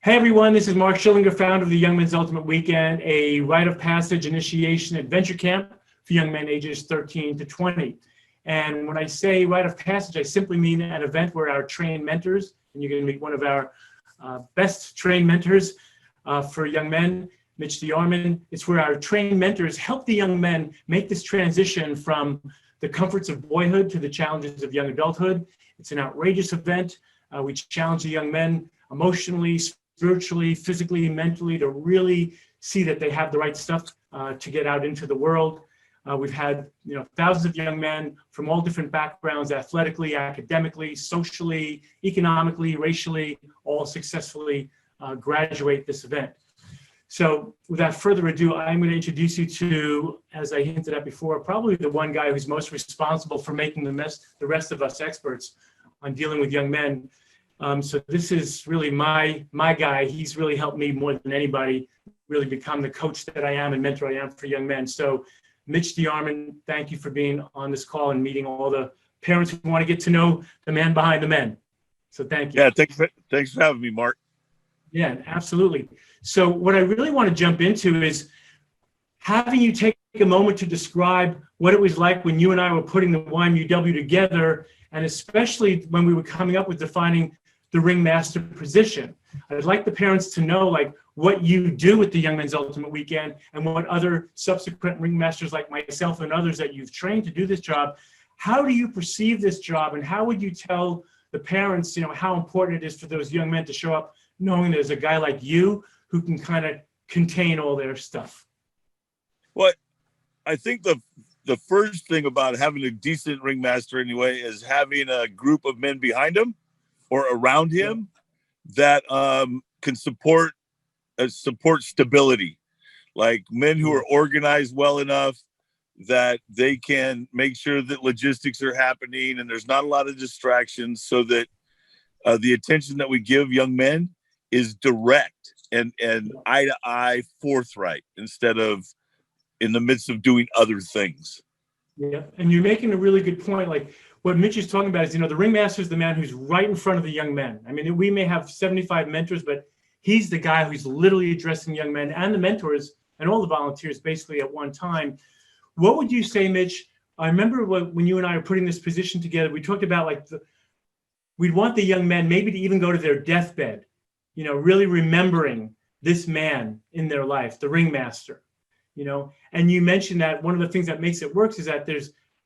Hey everyone, this is Mark Schillinger, founder of the Young Men's Ultimate Weekend, a rite of passage initiation adventure camp for young men ages 13 to 20. And when I say rite of passage, I simply mean an event where our trained mentors, and you're going to meet one of our best trained mentors for young men, Mitch, DeArmon. It's where our trained mentors help the young men make this transition from the comforts of boyhood to the challenges of young adulthood. It's an outrageous event. We challenge the young men emotionally, spiritually, physically, mentally, to really see that they have the right stuff to get out into the world. We've had thousands of young men from all different backgrounds, athletically, academically, socially, economically, racially, all successfully graduate this event. So without further ado, I'm going to introduce you to, as I hinted at before, probably the one guy who's most responsible for making the rest of us experts on dealing with young men. So this is really my guy. He's really helped me more than anybody really become the coach that I am and mentor I am for young men. So Mitch DeArmon, thank you for being on this call and meeting all the parents who want to get to know the man behind the men. So thank you. Yeah, thanks for having me, Mark. Yeah, absolutely. So what I really want to jump into is having you take a moment to describe what it was like when you and I were putting the YMUW together, and especially when we were coming up with defining the ringmaster position. I'd like the parents to know what you do with the Young Men's Ultimate Weekend and what other subsequent ringmasters like myself and others that you've trained to do this job. How do you perceive this job, and how would you tell the parents, how important it is for those young men to show up knowing there's a guy like you who can kind of contain all their stuff? Well, I think the first thing about having a decent ringmaster anyway is having a group of men behind him or around him that can support stability, like men who are organized well enough that they can make sure that logistics are happening and there's not a lot of distractions, so that the attention that we give young men is direct and eye-to-eye, forthright, instead of in the midst of doing other things. Yeah, and you're making a really good point. Like what Mitch is talking about is, the ringmaster is the man who's right in front of the young men. I mean, we may have 75 mentors, but he's the guy who's literally addressing young men and the mentors and all the volunteers basically at one time. What would you say, Mitch? I remember when you and I were putting this position together, we talked about we'd want the young men maybe to even go to their deathbed, really remembering this man in their life, the ringmaster. And you mentioned that one of the things that makes it work is that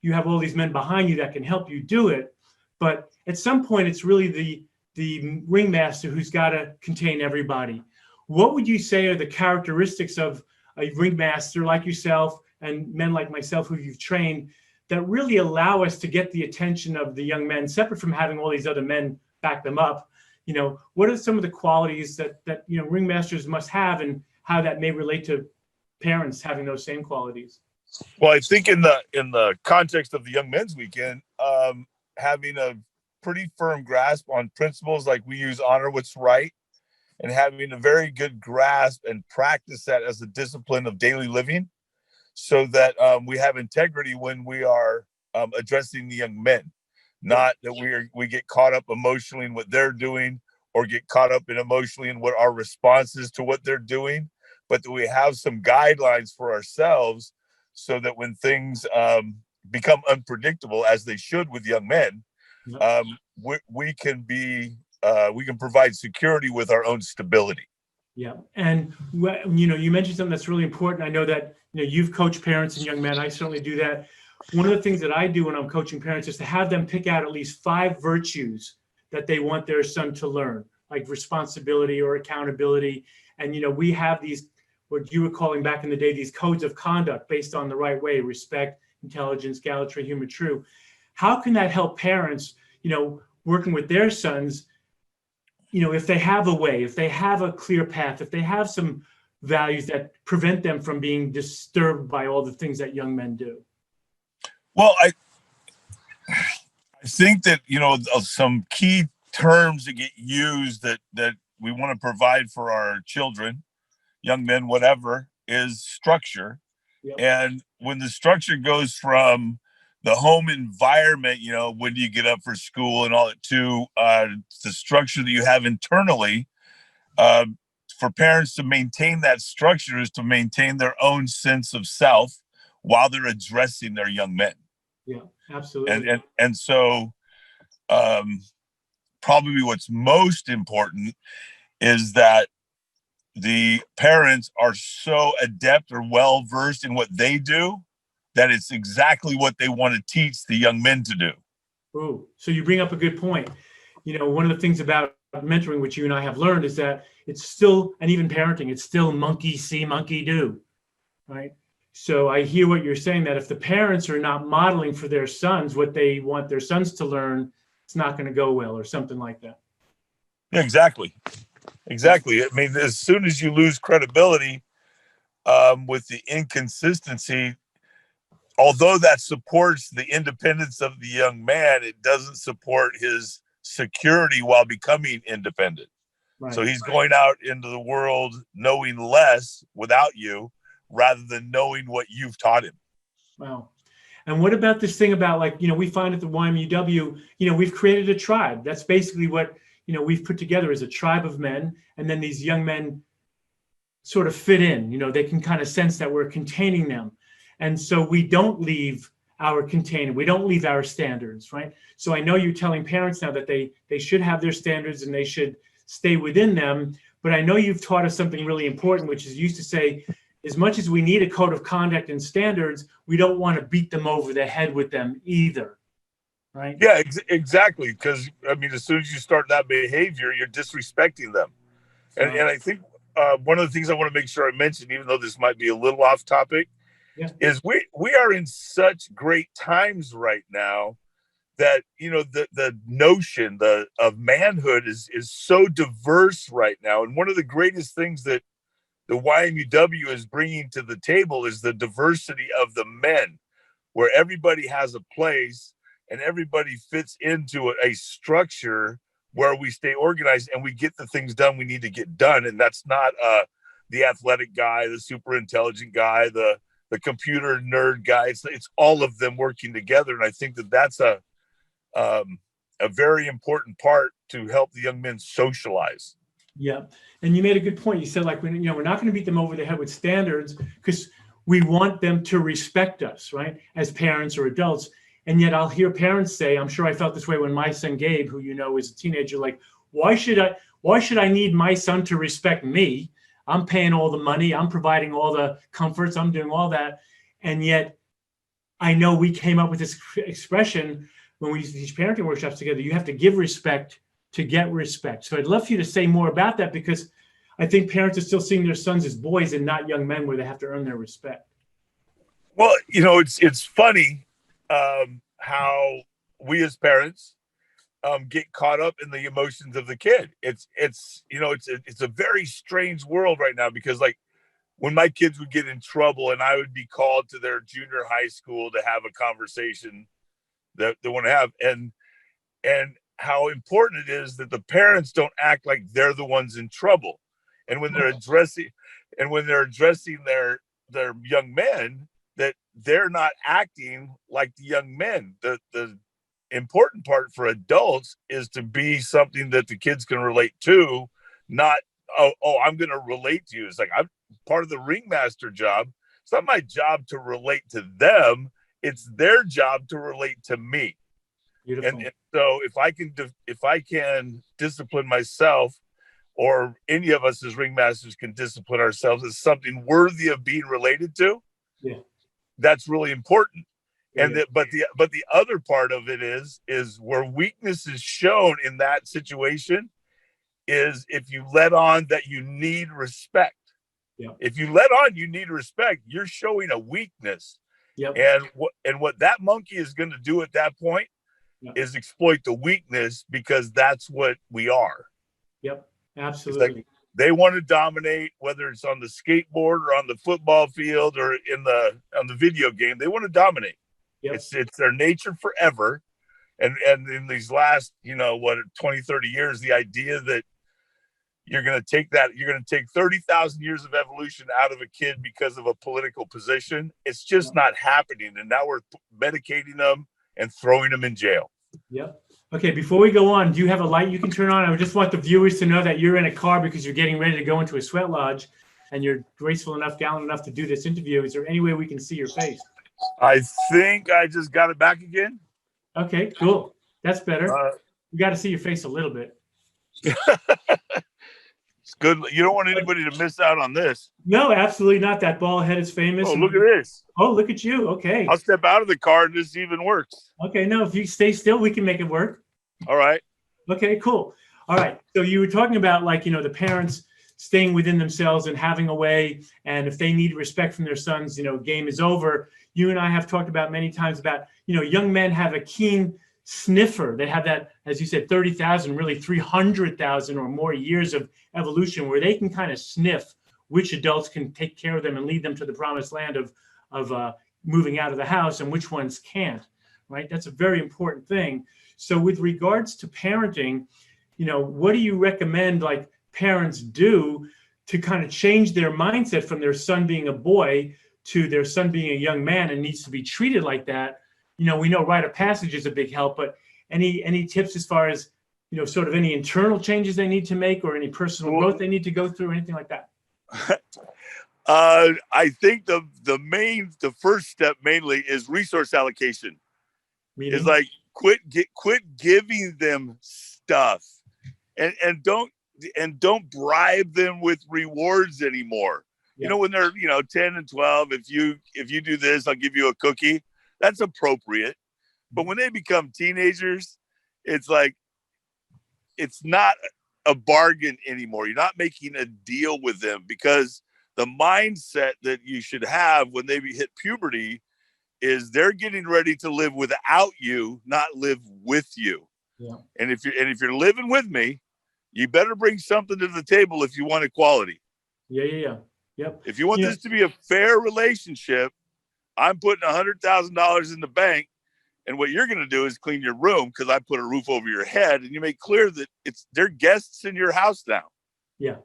you have all these men behind you that can help you do it. But at some point, it's really the ringmaster who's got to contain everybody. What would you say are the characteristics of a ringmaster like yourself and men like myself who you've trained that really allow us to get the attention of the young men, separate from having all these other men back them up? What are some of the qualities that ringmasters must have, and how that may relate to parents having those same qualities? Well, I think in the context of the Young Men's Weekend, having a pretty firm grasp on principles like we use honor what's right, and having a very good grasp and practice that as a discipline of daily living, so that we have integrity when we are addressing the young men. Not that we get caught up emotionally in what they're doing, or get caught up emotionally in what our response is to what they're doing, but that we have some guidelines for ourselves, so that when things become unpredictable, as they should with young men, we can provide security with our own stability. Yeah, and you mentioned something that's really important. I know that you've coached parents and young men. I certainly do that. One of the things that I do when I'm coaching parents is to have them pick out at least 5 virtues that they want their son to learn, like responsibility or accountability. And we have these, what you were calling back in the day, these codes of conduct based on the right way: respect, intelligence, gallantry, humor, true. How can that help parents, working with their sons, if they have a way, if they have a clear path, if they have some values that prevent them from being disturbed by all the things that young men do? Well, I think that, some key terms that get used that we want to provide for our children, young men, whatever, is structure. Yep. And when the structure goes from the home environment, when do you get up for school and all that, to the structure that you have internally, for parents to maintain that structure is to maintain their own sense of self while they're addressing their young men. Yeah, absolutely. And so probably what's most important is that the parents are so adept or well versed in what they do that it's exactly what they want to teach the young men to do. Oh, so you bring up a good point. One of the things about mentoring, which you and I have learned, is that it's still, and even parenting, it's still monkey see, monkey do, right? So I hear what you're saying, that if the parents are not modeling for their sons what they want their sons to learn, it's not going to go well, or something like that. Yeah, exactly. I mean, as soon as you lose credibility with the inconsistency, although that supports the independence of the young man, it doesn't support his security while becoming independent. Right. So he's going out into the world knowing less without you rather than knowing what you've taught him. Wow. And what about this thing about, like, we find at the YMUW, we've created a tribe. That's basically what, we've put together as a tribe of men. And then these young men sort of fit in, they can kind of sense that we're containing them. And so we don't leave our container. We don't leave our standards, right? So I know you're telling parents now that they should have their standards and they should stay within them. But I know you've taught us something really important, which is you used to say, as much as we need a code of conduct and standards, we don't want to beat them over the head with them either, right? Yeah, exactly. Because, I mean, as soon as you start that behavior, you're disrespecting them. And I think one of the things I want to make sure I mention, even though this might be a little off topic, is we are in such great times right now that, the notion of manhood is so diverse right now. And one of the greatest things that the YMUW is bringing to the table is the diversity of the men, where everybody has a place and everybody fits into a structure where we stay organized and we get the things done we need to get done. And that's not the athletic guy, the super intelligent guy, the computer nerd guy. It's all of them working together. And I think that that's a very important part to help the young men socialize. Yeah. And you made a good point. You said, like, we're not going to beat them over the head with standards because we want them to respect us, right? As parents or adults. And yet I'll hear parents say, I'm sure I felt this way when my son Gabe, who is a teenager, like, why should I need my son to respect me? I'm paying all the money. I'm providing all the comforts. I'm doing all that. And yet I know we came up with this expression when we used to teach parenting workshops together. You have to give respect to get respect. So I'd love for you to say more about that, because I think parents are still seeing their sons as boys and not young men where they have to earn their respect. Well, it's funny how we as parents get caught up in the emotions of the kid. It's a very strange world right now, because, like, when my kids would get in trouble and I would be called to their junior high school to have a conversation that they want to have, and how important it is that the parents don't act like they're the ones in trouble. And when they're addressing their young men, that they're not acting like the young men. The important part for adults is to be something that the kids can relate to, not, oh, I'm going to relate to you. It's like, I'm part of the ringmaster job. It's not my job to relate to them. It's their job to relate to me. And so if I can discipline myself, or any of us as ringmasters can discipline ourselves as something worthy of being related to, that's really important. And but the other part of it is where weakness is shown in that situation is if you let on that you need respect. If you let on you need respect, you're showing a weakness. And what that monkey is going to do at that point is exploit the weakness, because that's what we are. Absolutely. Like they want to dominate, whether it's on the skateboard or on the football field or on the video game. They want to dominate. It's their nature forever. And in these last 20, 30 years, the idea that you're going to take 30,000 years of evolution out of a kid because of a political position, it's just not happening. And now we're medicating them and throwing them in jail. Okay, before we go on, do you have a light you can turn on? I just want the viewers to know that you're in a car because you're getting ready to go into a sweat lodge and you're graceful enough, gallant enough to do this interview. Is there any way we can see your face? I think I just got it back again. Okay, cool. That's better. You got to see your face a little bit. It's good. You don't want anybody to miss out on this. No, absolutely not. That bald head is famous. Oh, look at this. Oh, look at you. Okay. I'll step out of the car and this even works. Okay, no, if you stay still, we can make it work. All right. Okay, cool. All right. So you were talking about, like, you know, the parents staying within themselves and having a way, and if they need respect from their sons, you know, game is over. You and I have talked about many times about, you know, young men have a keen sniffer. They have that, as you said, 30,000, really 300,000 or more years of evolution where they can kind of sniff which adults can take care of them and lead them to the promised land of moving out of the house and which ones can't, right? That's a very important thing. So with regards to parenting, you know, what do you recommend, like, parents do to kind of change their mindset from their son being a boy to their son being a young man and needs to be treated like that? You know, we know rite of passage is a big help, but any tips as far as, you know, sort of any internal changes they need to make or any personal growth they need to go through, anything like that? I think the first step mainly is resource allocation. Meaning? It's like quit giving them stuff, and don't bribe them with rewards anymore. Yeah. You know, when they're, you know, 10 and 12, if you do this, I'll give you a cookie. That's appropriate. But when they become teenagers, it's like, it's not a bargain anymore. You're not making a deal with them, because the mindset that you should have when they hit puberty is they're getting ready to live without you, not live with you. Yeah. And if you're living with me, you better bring something to the table if you want equality. Yeah. Yep. If you want this to be a fair relationship, I'm putting $100,000 in the bank, and what you're going to do is clean your room because I put a roof over your head, and you make clear that they're guests in your house now. Yeah,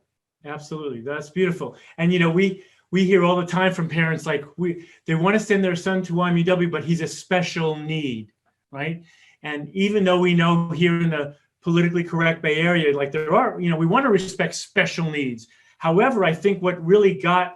absolutely. That's beautiful. And, you know, we hear all the time from parents, like, they want to send their son to YMUW, but he's a special need, right? And even though we know here in the politically correct Bay Area, like, there are, you know, we want to respect special needs. However, I think what really got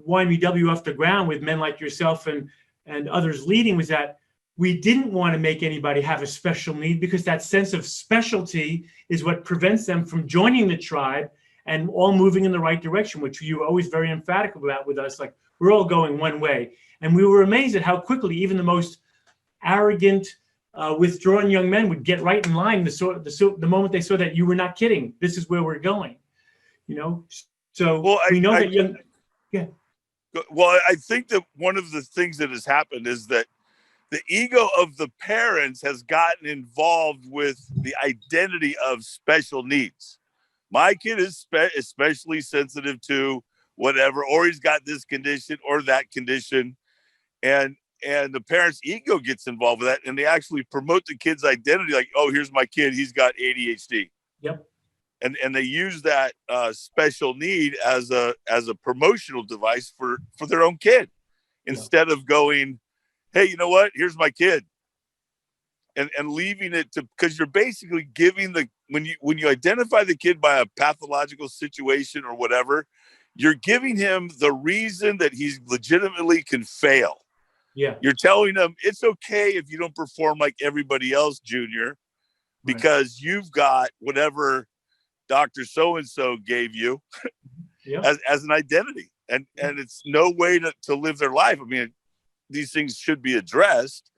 YMUW off the ground with men like yourself and others leading was that we didn't want to make anybody have a special need, because that sense of specialty is what prevents them from joining the tribe and all moving in the right direction, which you were always very emphatic about with us. Like, we're all going one way. And we were amazed at how quickly even the most arrogant, withdrawn young men would get right in line the moment they saw that you were not kidding. This is where we're going, you know? So we know that young... Yeah. Well, I think that one of the things that has happened is that the ego of the parents has gotten involved with the identity of special needs. My kid is especially sensitive to whatever, or he's got this condition or that condition. And the parent's ego gets involved with that, and they actually promote the kid's identity. Like, oh, here's my kid, he's got ADHD. Yep. And they use that special need as a promotional device for their own kid, instead of going, hey, you know what? Here's my kid, and leaving it to, because you're basically giving when you identify the kid by a pathological situation or whatever, you're giving him the reason that he's legitimately can fail. Yeah, you're telling him it's okay if you don't perform like everybody else, Junior, because you've got whatever Dr. So-and-so gave you as an identity. And it's no way to live their life. I mean, these things should be addressed,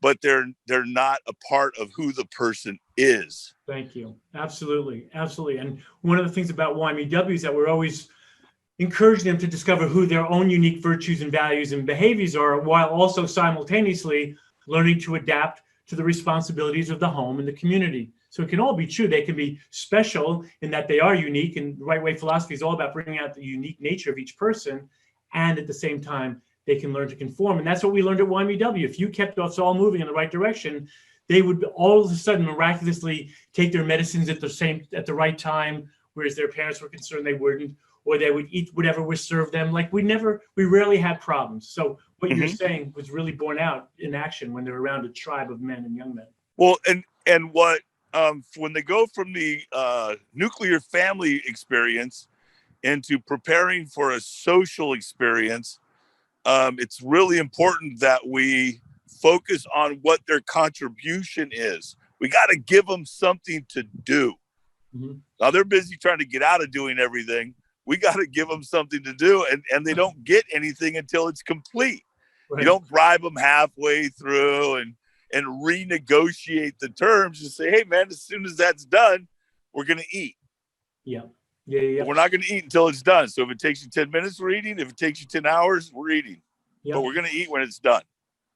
but they're not a part of who the person is. Thank you. Absolutely. And one of the things about YMUW is that we're always encouraging them to discover who their own unique virtues and values and behaviors are, while also simultaneously learning to adapt to the responsibilities of the home and the community. So it can all be true. They can be special in that they are unique, and right way philosophy is all about bringing out the unique nature of each person. And at the same time, they can learn to conform. And that's what we learned at YMUW. If you kept us all moving in the right direction, they would all of a sudden miraculously take their medicines at the right time, whereas their parents were concerned they wouldn't, or they would eat whatever was served them. Like, we rarely had problems. So what you're saying was really borne out in action when they're around a tribe of men and young men. Well, and what when they go from the nuclear family experience into preparing for a social experience, it's really important that we focus on what their contribution is. We got to give them something to do. Mm-hmm. Now they're busy trying to get out of doing everything. We got to give them something to do, and they don't get anything until it's complete. Right. You don't bribe them halfway through and renegotiate the terms and say, hey man, as soon as that's done, we're going to eat. Yeah. We're not going to eat until it's done. So if it takes you 10 minutes, we're eating. If it takes you 10 hours, we're eating. Yep. But we're going to eat when it's done.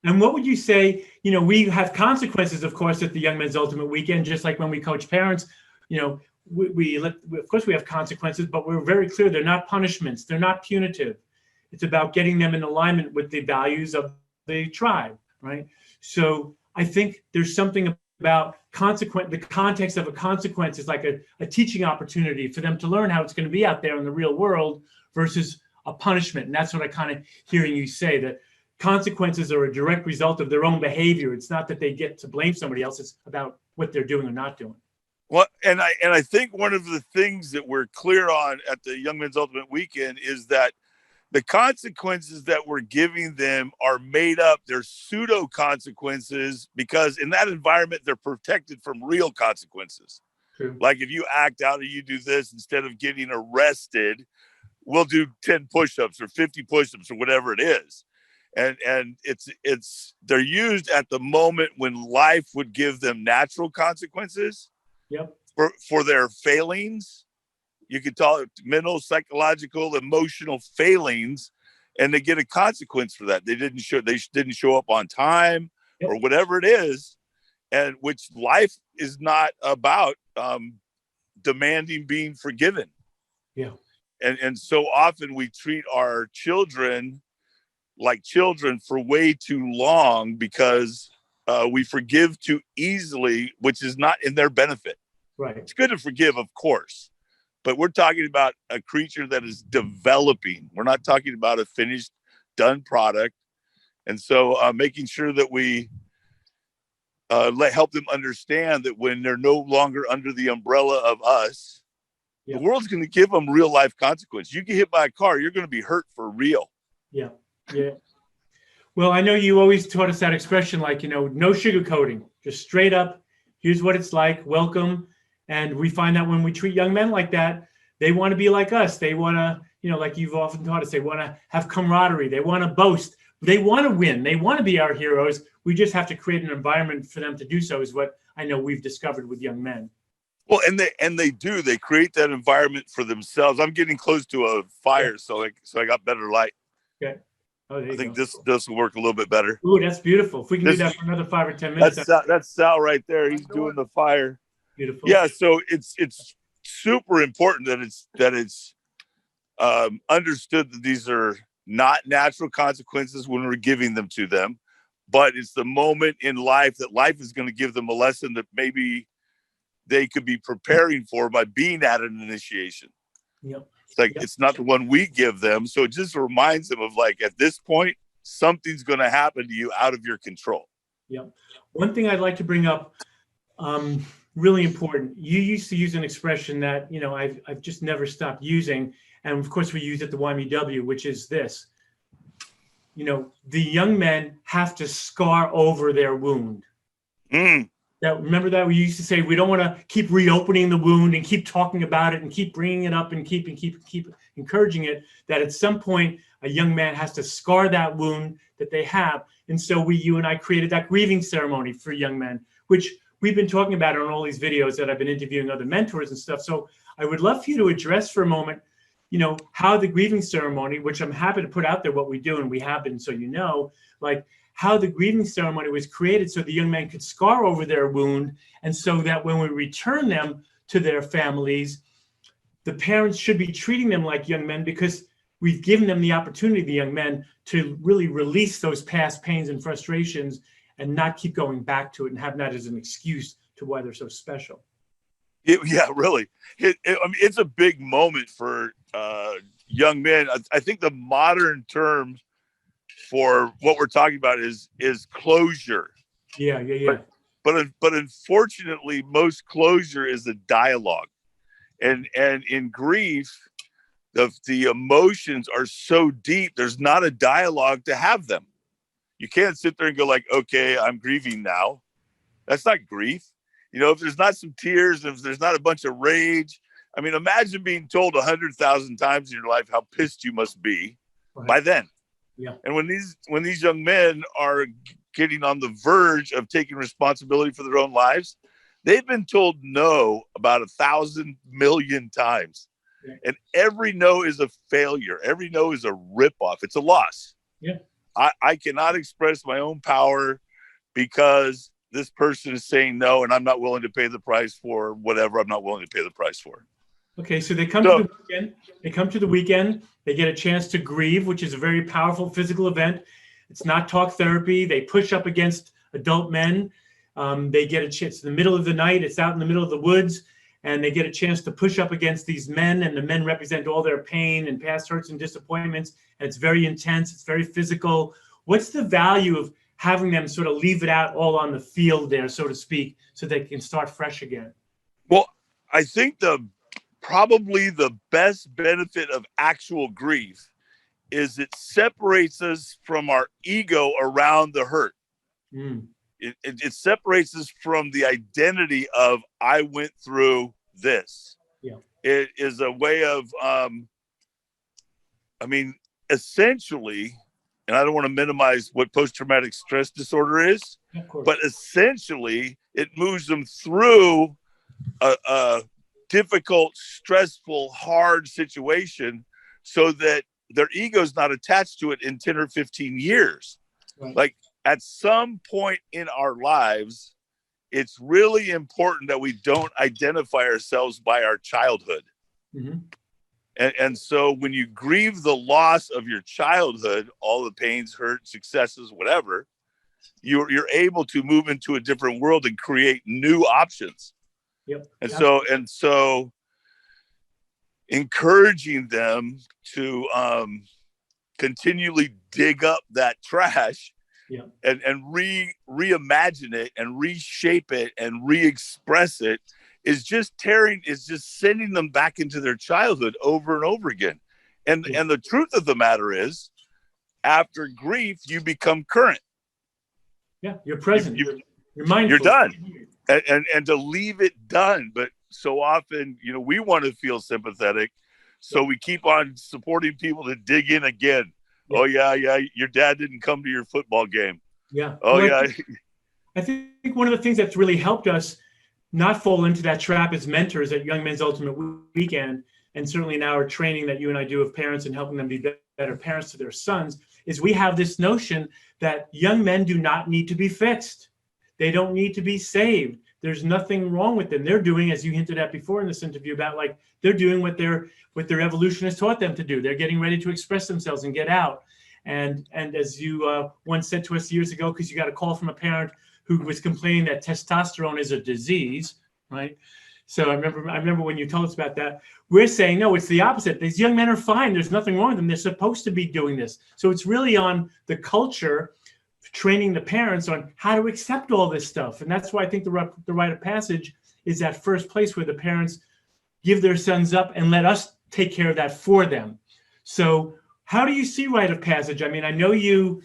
And what would you say, we have consequences, of course, at the Young Men's Ultimate Weekend, just like when we coach parents, of course we have consequences, but we're very clear. They're not punishments. They're not punitive. It's about getting them in alignment with the values of the tribe, right? So I think there's something about the context of a consequence is like a teaching opportunity for them to learn how it's going to be out there in the real world versus a punishment. And that's what I kind of hearing you say, that consequences are a direct result of their own behavior. It's not that they get to blame somebody else. It's about what they're doing or not doing. Well, and I think one of the things that we're clear on at the Young Men's Ultimate Weekend is that the consequences that we're giving them are made up. They're pseudo consequences because in that environment, they're protected from real consequences. True. Like if you act out or you do this, instead of getting arrested, we'll do 10 push-ups or 50 push-ups or whatever it is. And they're used at the moment when life would give them natural consequences. Yep. For their failings. You could call it mental, psychological, emotional failings, and they get a consequence for that. They didn't show up on time, yep, or whatever it is, and which life is not about demanding being forgiven. Yeah. And so often we treat our children like children for way too long because we forgive too easily, which is not in their benefit. Right. It's good to forgive, of course. But we're talking about a creature that is developing. We're not talking about a finished, done product. And so making sure that we help them understand that when they're no longer under the umbrella of us, yep, the world's going to give them real life consequence. You get hit by a car, you're going to be hurt for real. Yeah. Yeah. Well, I know you always taught us that expression, like, no sugarcoating, just straight up. Here's what it's like. Welcome. And we find that when we treat young men like that, they want to be like us. They want to, like you've often taught us, they want to have camaraderie. They want to boast. They want to win. They want to be our heroes. We just have to create an environment for them to do so, is what I know we've discovered with young men. Well, and they do. They create that environment for themselves. I'm getting close to a fire, yeah, so I got better light. Okay. Oh, I think this will work a little bit better. Ooh, that's beautiful. If we can do that for another 5 or 10 minutes. That's Sal right there. He's doing the fire. Beautiful. Yeah, so it's super important that it's understood that these are not natural consequences when we're giving them to them, but it's the moment in life that life is going to give them a lesson that maybe they could be preparing for by being at an initiation. Yep. It's like, yep, it's not the one we give them. So it just reminds them of, like, at this point, something's going to happen to you out of your control. Yep. One thing I'd like to bring up, really important. You used to use an expression that, I've just never stopped using. And of course we use it at the YMUW, which is this, the young men have to scar over their wound. Remember that we used to say, we don't want to keep reopening the wound and keep talking about it and keep bringing it up and keep encouraging it, that at some point a young man has to scar that wound that they have. And so you and I created that grieving ceremony for young men, which we've been talking about on all these videos that I've been interviewing other mentors and stuff. So I would love for you to address for a moment, how the grieving ceremony, which I'm happy to put out there what we do, and we have been, so like how the grieving ceremony was created so the young men could scar over their wound, and so that when we return them to their families, the parents should be treating them like young men because we've given them the opportunity, the young men, to really release those past pains and frustrations and not keep going back to it and have that as an excuse to why they're so special. Yeah, really. It's a big moment for young men. I think the modern term for what we're talking about is closure. Yeah. but unfortunately, most closure is a dialogue, and in grief, the emotions are so deep. There's not a dialogue to have them. You can't sit there and go like, okay, I'm grieving now. That's not grief. If there's not some tears, if there's not a bunch of rage, I mean, imagine being told 100,000 times in your life how pissed you must be by then. Yeah. And when these young men are getting on the verge of taking responsibility for their own lives, they've been told no about 1,000 million times. Yeah. And every no is a failure. Every no is a ripoff. It's a loss. Yeah. I cannot express my own power because this person is saying no, and I'm not willing to pay the price for whatever I'm not willing to pay the price for. Okay, so they come to the weekend. They come to the weekend. They get a chance to grieve, which is a very powerful physical event. It's not talk therapy. They push up against adult men. They get a chance in the middle of the night. It's out in the middle of the woods, and they get a chance to push up against these men, and the men represent all their pain and past hurts and disappointments, and it's very intense. It's very physical. What's the value of having them sort of leave it out all on the field there, so to speak, so they can start fresh again? Well, I think probably the best benefit of actual grief is it separates us from our ego around the hurt. It separates us from the identity of I went through this. Yeah. It is a way of, essentially, and I don't want to minimize what post-traumatic stress disorder is, but essentially it moves them through a difficult, stressful, hard situation so that their ego is not attached to it in 10 or 15 years. Right. Like at some point in our lives, it's really important that we don't identify ourselves by our childhood. Mm-hmm. And so when you grieve the loss of your childhood, all the pains, hurt, successes, whatever, you're able to move into a different world and create new options. Yep. And so encouraging them to continually dig up that trash, yeah, and reimagine it and reshape it and re-express it is just sending them back into their childhood over and over again. And the truth of the matter is, after grief, you become current. Yeah, you're present. You're mindful. You're done. And to leave it done. But so often, we want to feel sympathetic. So we keep on supporting people to dig in again. Yeah. Oh, yeah. Your dad didn't come to your football game. Yeah. Oh, well, yeah. I think one of the things that's really helped us not fall into that trap as mentors at Young Men's Ultimate Weekend, and certainly in our training that you and I do of parents and helping them be better parents to their sons, is we have this notion that young men do not need to be fixed. They don't need to be saved. There's nothing wrong with them. They're doing, as you hinted at before in this interview, about like they're doing what their evolution has taught them to do. They're getting ready to express themselves and get out. And as you once said to us years ago, because you got a call from a parent who was complaining that testosterone is a disease, right? So I remember when you told us about that. We're saying, no, it's the opposite. These young men are fine. There's nothing wrong with them. They're supposed to be doing this. So it's really on the culture, training the parents on how to accept all this stuff. And that's why I think the rite of passage is that first place where the parents give their sons up and let us take care of that for them. So how do you see rite of passage? I mean, I know you've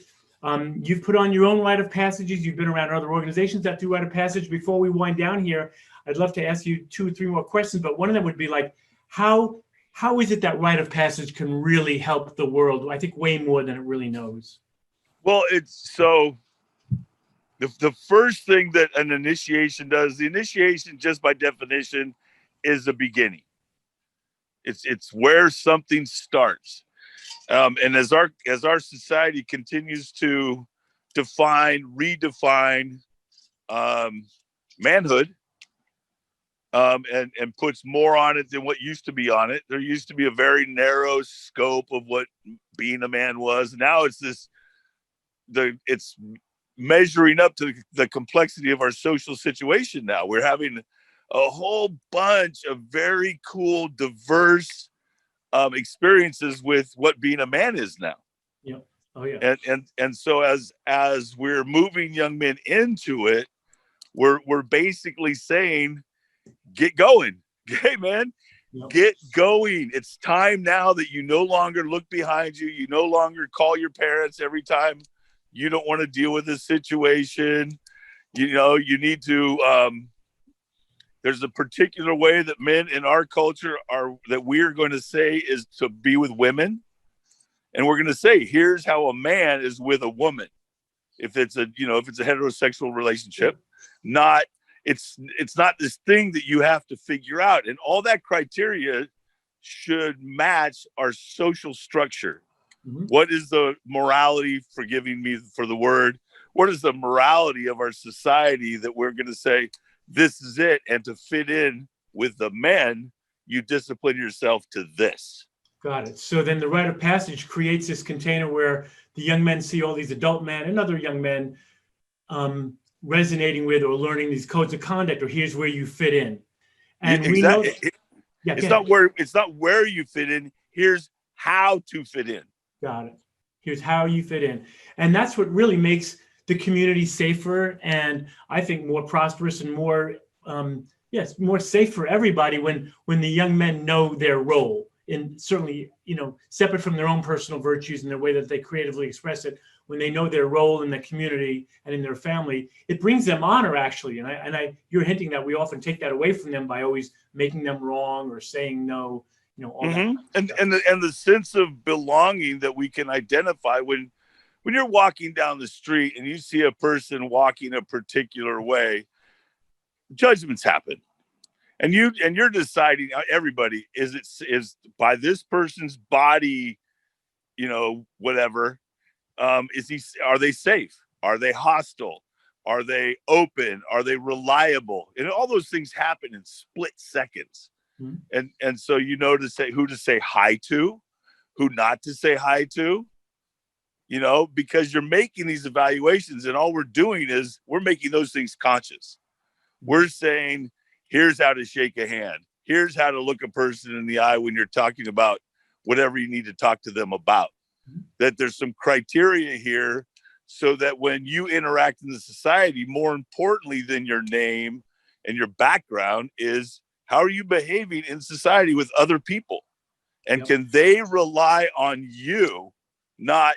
put on your own rite of passages. You've been around other organizations that do rite of passage. Before we wind down here, I'd love to ask you 2 or 3 more questions, but one of them would be like, how is it that rite of passage can really help the world? I think way more than it really knows. Well, it's so the first thing that an initiation does, the initiation just by definition is the beginning. It's where something starts. And as our society continues to redefine manhood, and puts more on it than what used to be on it. There used to be a very narrow scope of what being a man was. Now it's measuring up to the complexity of our social situation. Now we're having a whole bunch of very cool, diverse experiences with what being a man is now. Yeah. Oh yeah. And so as we're moving young men into it, we're basically saying, get going. Hey, man, Yep. get going. It's time now that you no longer look behind you. You no longer call your parents every time you don't want to deal with this situation. You know, you need to, there's a particular way that men in our culture that we're going to say is to be with women. And we're going to say, here's how a man is with a woman. If it's a heterosexual relationship, it's not this thing that you have to figure out. And all that criteria should match our social structure. Mm-hmm. What is the morality, forgiving me for the word, what is the morality of our society that we're going to say, this is it? And to fit in with the men, you discipline yourself to this. Got it. So then the rite of passage creates this container where the young men see all these adult men and other young men resonating with or learning these codes of conduct, or here's where you fit in. And exactly. We know it's not where you fit in. Here's how to fit in. Got it. Here's how you fit in. And that's what really makes the community safer, and I think more prosperous and more more safe for everybody when the young men know their role. And certainly, separate from their own personal virtues and their way that they creatively express it, when they know their role in the community and in their family, it brings them honor, actually. And you're hinting that we often take that away from them by always making them wrong or saying no, all mm-hmm. that. And the sense of belonging that we can identify when you're walking down the street and you see a person walking a particular way, judgments happen. And you're deciding, everybody, is by this person's body, whatever, are they safe? Are they hostile? Are they open? Are they reliable? And all those things happen in split seconds. Mm-hmm. And so to say who to say hi to, who not to say hi to, because you're making these evaluations, and all we're doing is we're making those things conscious. We're saying, here's how to shake a hand. Here's how to look a person in the eye when you're talking about whatever you need to talk to them about. Mm-hmm. That there's some criteria here so that when you interact in the society, more importantly than your name and your background is, how are you behaving in society with other people? And can they rely on you, not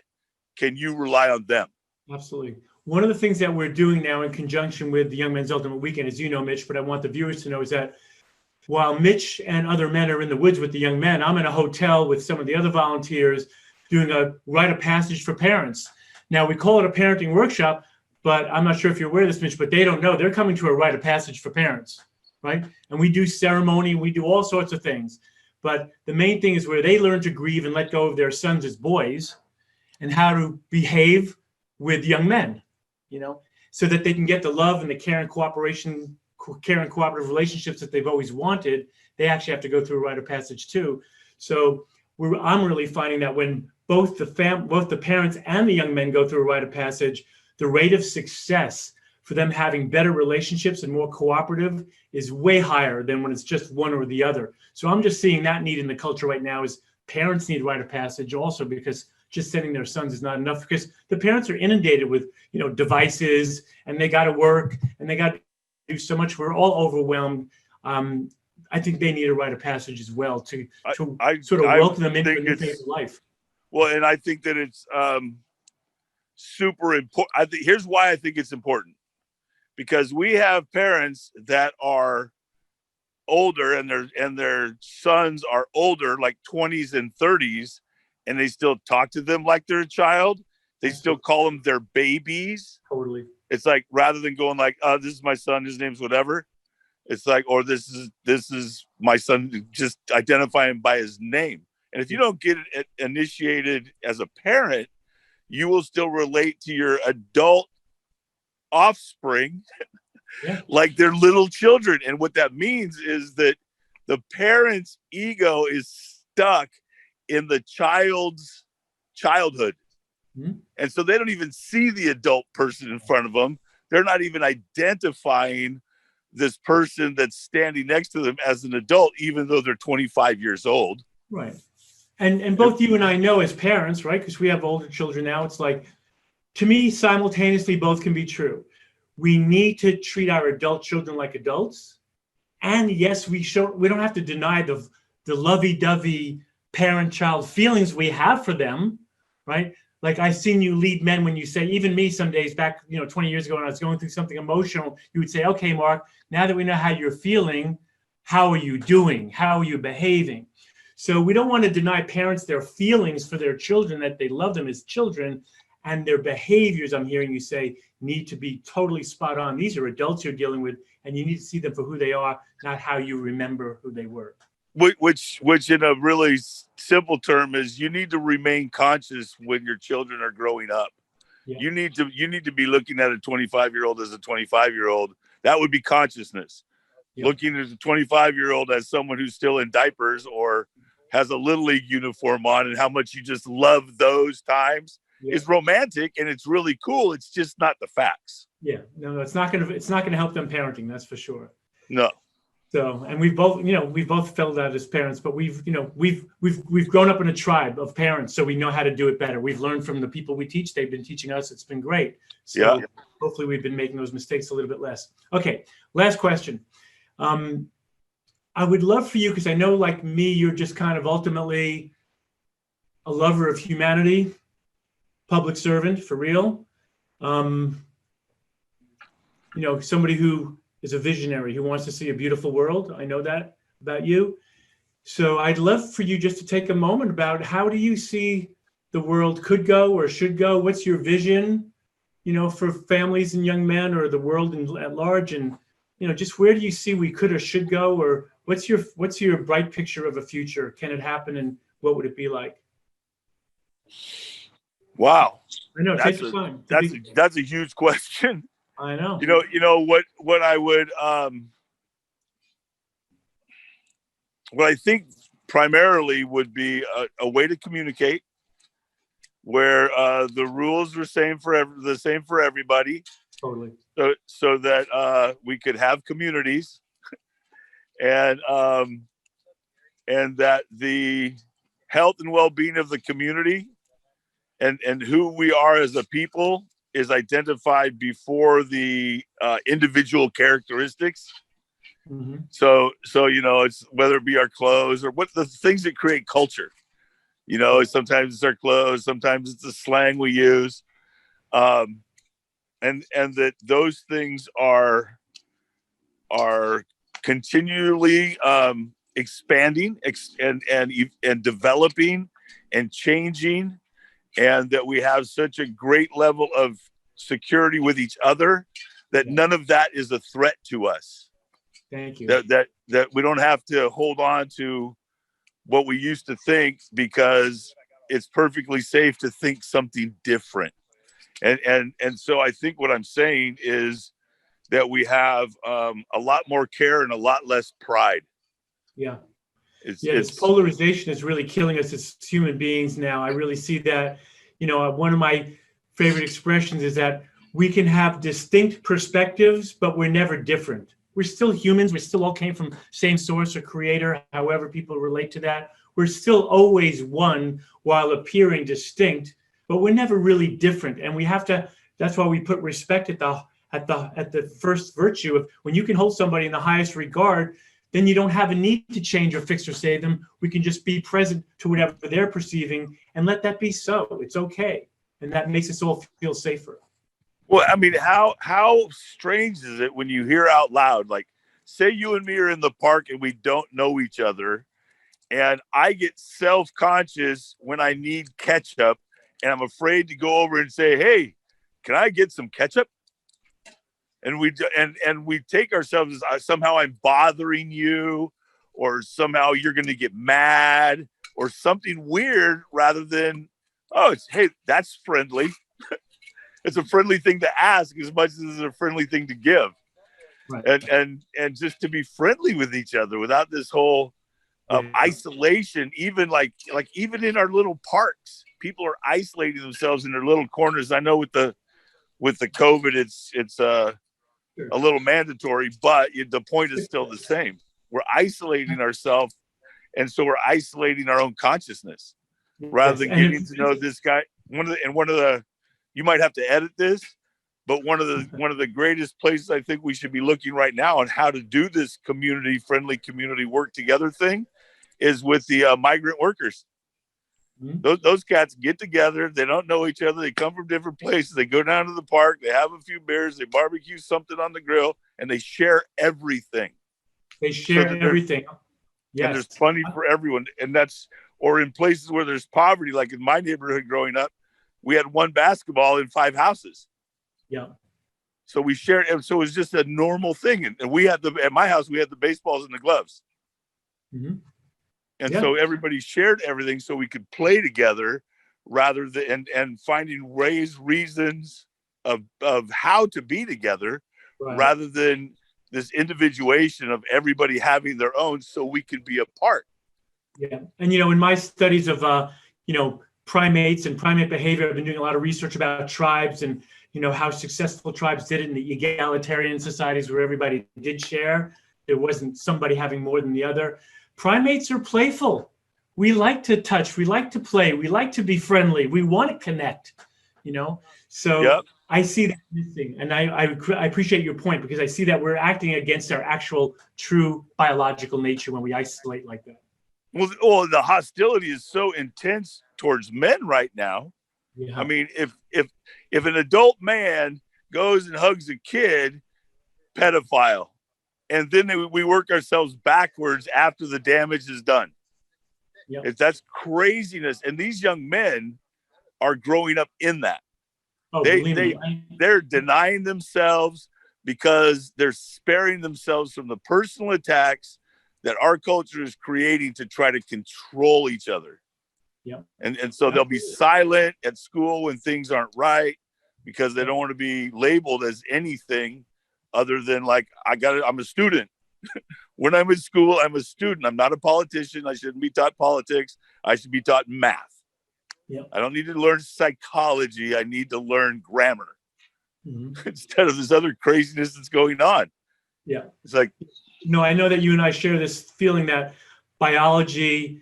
can you rely on them? Absolutely. One of the things that we're doing now in conjunction with the Young Men's Ultimate Weekend, as you know, Mitch, but I want the viewers to know, is that while Mitch and other men are in the woods with the young men, I'm in a hotel with some of the other volunteers doing a rite of passage for parents. Now, we call it a parenting workshop, but I'm not sure if you're aware of this, Mitch, but they don't know. They're coming to a rite of passage for parents, right? And we do ceremony, we do all sorts of things. But the main thing is where they learn to grieve and let go of their sons as boys and how to behave with young men. So that they can get the love and the care and cooperative relationships that they've always wanted. They actually have to go through a rite of passage too. So I'm really finding that when both the parents and the young men go through a rite of passage, the rate of success for them having better relationships and more cooperative is way higher than when it's just one or the other. So I'm just seeing that need in the culture right now is parents need rite of passage also, because just sending their sons is not enough, because the parents are inundated with, devices, and they got to work and they got to do so much. We're all overwhelmed. I think they need a rite of passage as well to welcome them into the new phase of life. Well, and I think that it's super important. Here's why I think it's important, because we have parents that are older and their sons are older, like 20s and 30s. And they still talk to them like they're a child. They still call them their babies. Totally. It's like, rather than going like, this is my son, his name's whatever. It's like, or this is my son, just identify him by his name. And if you don't get it initiated as a parent, you will still relate to your adult offspring like they're little children. And what that means is that the parent's ego is stuck in the child's childhood. Mm-hmm. And so they don't even see the adult person in front of them. They're not even identifying this person that's standing next to them as an adult, even though they're 25 years old. Right. And both you and I know as parents, right? Because we have older children now. It's like, to me, simultaneously, both can be true. we need to treat our adult children like adults. And yes, we don't have to deny the lovey-dovey parent-child feelings we have for them, right? Like I've seen you lead men when you say, even me some days back, 20 years ago when I was going through something emotional, you would say, okay, Mark, now that we know how you're feeling, how are you doing? How are you behaving? So we don't want to deny parents their feelings for their children, that they love them as children, and their behaviors, I'm hearing you say, need to be totally spot on. These are adults you're dealing with, and you need to see them for who they are, not how you remember who they were. Which in a really simple term is you need to remain conscious when your children are growing up. Yeah. You need to be looking at a 25-year-old as a 25-year-old. That would be consciousness. Yeah. Looking at a 25-year-old as someone who's still in diapers or has a little league uniform on, and how much you just love those times is romantic, and it's really cool. It's just not the facts. Yeah, no, it's not gonna help them parenting. That's for sure. No. So, and we've both felt that as parents, but we've grown up in a tribe of parents, so we know how to do it better. We've learned from the people we teach. They've been teaching us. It's been great. So hopefully we've been making those mistakes a little bit less. Okay, last question. I would love for you, because I know, like me, you're just kind of ultimately a lover of humanity, public servant for real. Somebody who is a visionary, who wants to see a beautiful world. I know that about you. So I'd love for you just to take a moment about, how do you see the world could go or should go? What's your vision, for families and young men, or the world at large? And, just where do you see we could or should go? Or what's your bright picture of a future? Can it happen, and what would it be like? Wow. I know, take your time. That's a huge question. I know. What I would what I think primarily would be a way to communicate where the rules are the same for everybody. Totally. So that we could have communities, and that the health and well-being of the community and who we are as a people is identified before the individual characteristics. Mm-hmm. So it's whether it be our clothes or what the things that create culture. Sometimes it's our clothes, sometimes it's the slang we use, and that those things are continually expanding and developing and changing. And that we have such a great level of security with each other that none of that is a threat to us. Thank you. That we don't have to hold on to what we used to think, because it's perfectly safe to think something different. And so I think what I'm saying is that we have a lot more care and a lot less pride. Yeah. This polarization is really killing us as human beings now. I really see that. One of my favorite expressions is that we can have distinct perspectives, but we're never different. We're still humans. We still all came from same source or creator, however people relate to that. We're still always one while appearing distinct, but we're never really different. And we have to, that's why we put respect at the first virtue of, when you can hold somebody in the highest regard, then you don't have a need to change or fix or save them. We can just be present to whatever they're perceiving and let that be so. It's okay. And that makes us all feel safer. Well, I mean, how strange is it when you hear out loud, like, say you and me are in the park and we don't know each other, and I get self-conscious when I need ketchup, and I'm afraid to go over and say, hey, can I get some ketchup? And we take ourselves as somehow I'm bothering you, or somehow you're going to get mad, or something weird, rather than, hey, that's friendly. It's a friendly thing to ask as much as it's a friendly thing to give. Right. And just to be friendly with each other without this whole isolation. Even like even in our little parks, people are isolating themselves in their little corners. I know with the COVID, it's a little mandatory, but the point is still the same. We're isolating ourselves, and so we're isolating our own consciousness rather than getting to know this guy. One of the you might have to edit this, But one of the greatest places I think we should be looking right now on how to do this community-friendly community work together thing is with the migrant workers. Those cats get together. They don't know each other. They come from different places. They go down to the park. They have a few beers. They barbecue something on the grill, and they share everything. They share everything. Yes. And there's plenty for everyone. And that's, or in places where there's poverty, like in my neighborhood growing up, we had one basketball in 5 houses. Yeah. So we shared. And so it was just a normal thing. And we had at my house, we had the baseballs and the gloves. Mm-hmm. And so everybody shared everything so we could play together rather than, and finding reasons of how to be together rather than this individuation of everybody having their own so we could be apart. Yeah. And, in my studies of, primates and primate behavior, I've been doing a lot of research about tribes and, how successful tribes did it in the egalitarian societies where everybody did share. There wasn't somebody having more than the other. Primates are playful. We like to touch. We like to play. We like to be friendly. We want to connect, So I see that missing. And I appreciate your point because I see that we're acting against our actual true biological nature when we isolate like that. Well, the hostility is so intense towards men right now. Yeah. I mean, if an adult man goes and hugs a kid, pedophile. And then we work ourselves backwards after the damage is done. Yep. That's craziness. And these young men are growing up in that. Oh, they're denying themselves because they're sparing themselves from the personal attacks that our culture is creating to try to control each other. Yep. And so they'll be silent at school when things aren't right because they don't want to be labeled as anything other than like, I'm a student. When I'm in school, I'm a student. I'm not a politician. I shouldn't be taught politics. I should be taught math. Yep. I don't need to learn psychology. I need to learn grammar instead of this other craziness that's going on. Yeah. It's like, I know that you and I share this feeling that biology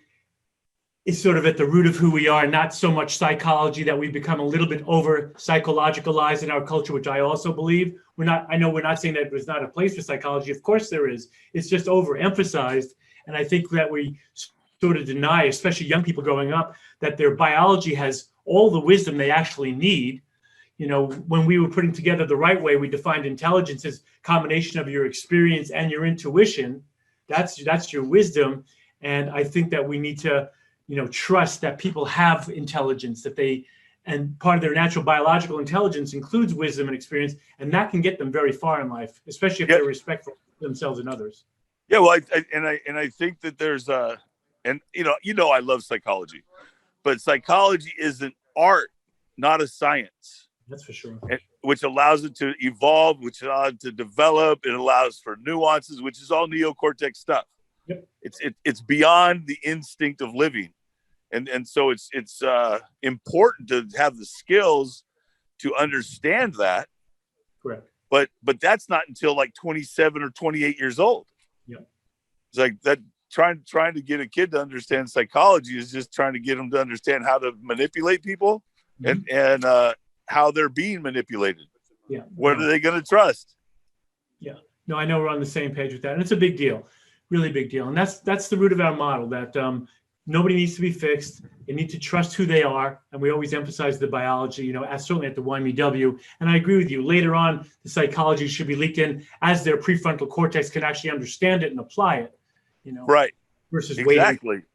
is sort of at the root of who we are, not so much psychology, that we've become a little bit over psychologicalized in our culture, which I also believe. I know we're not saying that there's not a place for psychology. Of course there is. It's just overemphasized. And I think that we sort of deny, especially young people growing up, that their biology has all the wisdom they actually need. When we were putting together the right way, we defined intelligence as a combination of your experience and your intuition. That's your wisdom. And I think that we need to trust that people have intelligence, and part of their natural biological intelligence includes wisdom and experience, and that can get them very far in life, especially if they're respectful of themselves and others. Yeah, well, I think that there's I love psychology, but psychology is an art, not a science. That's for sure. Which allows it to evolve, which allows it to develop. It allows for nuances, which is all neocortex stuff. Yep. It's beyond the instinct of living. And so it's important to have the skills to understand that. Correct. But that's not until like 27 or 28 years old. Yeah. It's like that trying to get a kid to understand psychology is just trying to get them to understand how to manipulate people and how they're being manipulated. Yeah. What are they going to trust? Yeah. No, I know we're on the same page with that. And it's a big deal, really big deal. And that's the root of our model, that nobody needs to be fixed. They need to trust who they are. And we always emphasize the biology, certainly at the YMUW. And I agree with you. Later on, the psychology should be leaked in as their prefrontal cortex can actually understand it and apply it, Right. Versus exactly. waiting.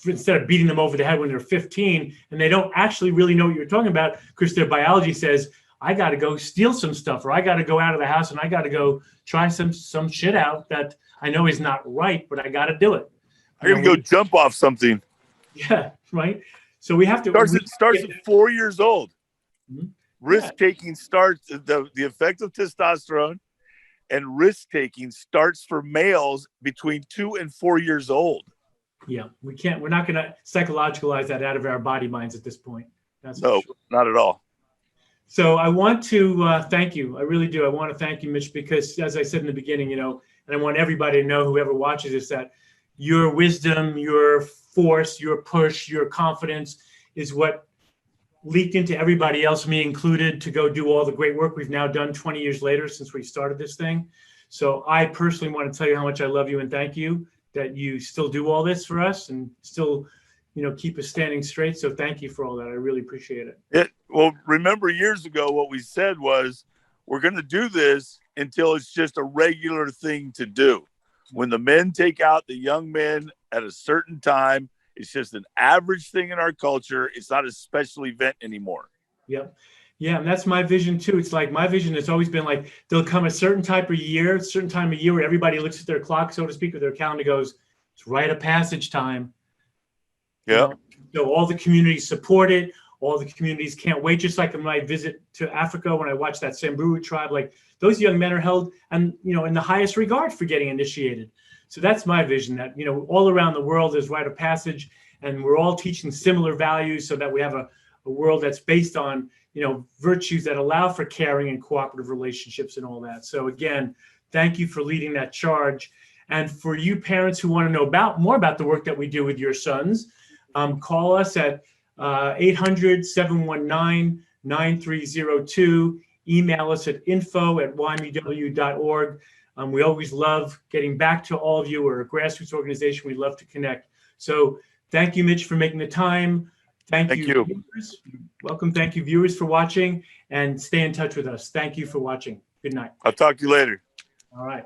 Instead of beating them over the head when they're 15 and they don't actually really know what you're talking about because their biology says, I got to go steal some stuff, or I got to go out of the house and I got to go try some shit out that I know is not right, but I got to do it. I'm going to go jump off something. Yeah, right. So we have to. Starts at 4 years old. Mm-hmm. Risk-taking starts, the effect of testosterone and risk-taking starts for males between 2 and 4 years old. Yeah, we're not going to psychologicalize that out of our body minds at this point. No, not at all. So I want to thank you. I really do. I want to thank you, Mitch, because as I said in the beginning, and I want everybody to know, whoever watches this, that your wisdom, your force, your push, your confidence is what leaked into everybody else, me included, to go do all the great work we've now done 20 years later since we started this thing. So I personally want to tell you how much I love you and thank you that you still do all this for us and still, keep us standing straight. So thank you for all that. I really appreciate it. Well, remember years ago, what we said was, we're going to do this until it's just a regular thing to do. When the men take out the young men at a certain time, it's just an average thing in our culture. It's not a special event anymore. Yep. Yeah. And that's my vision too. It's like my vision has always been like, there'll come a certain time of year where everybody looks at their clock, so to speak, or their calendar, goes, it's rite of passage time. Yeah. So all the communities support it. All the communities can't wait. Just like when I visit to Africa, when I watch that Samburu tribe, like those young men are held and, in the highest regard for getting initiated. So that's my vision, that, all around the world there's rite of passage and we're all teaching similar values so that we have a world that's based on, virtues that allow for caring and cooperative relationships and all that. So again, thank you for leading that charge. And for you parents who want to know more about the work that we do with your sons, call us at 800-719-9302. Email us at info@ymuw.org. We always love getting back to all of you. We're a grassroots organization. We love to connect. So thank you, Mitch, for making the time. Thank you. Viewers. Welcome. Thank you, viewers, for watching, and stay in touch with us. Thank you for watching. Good night. I'll talk to you later. All right.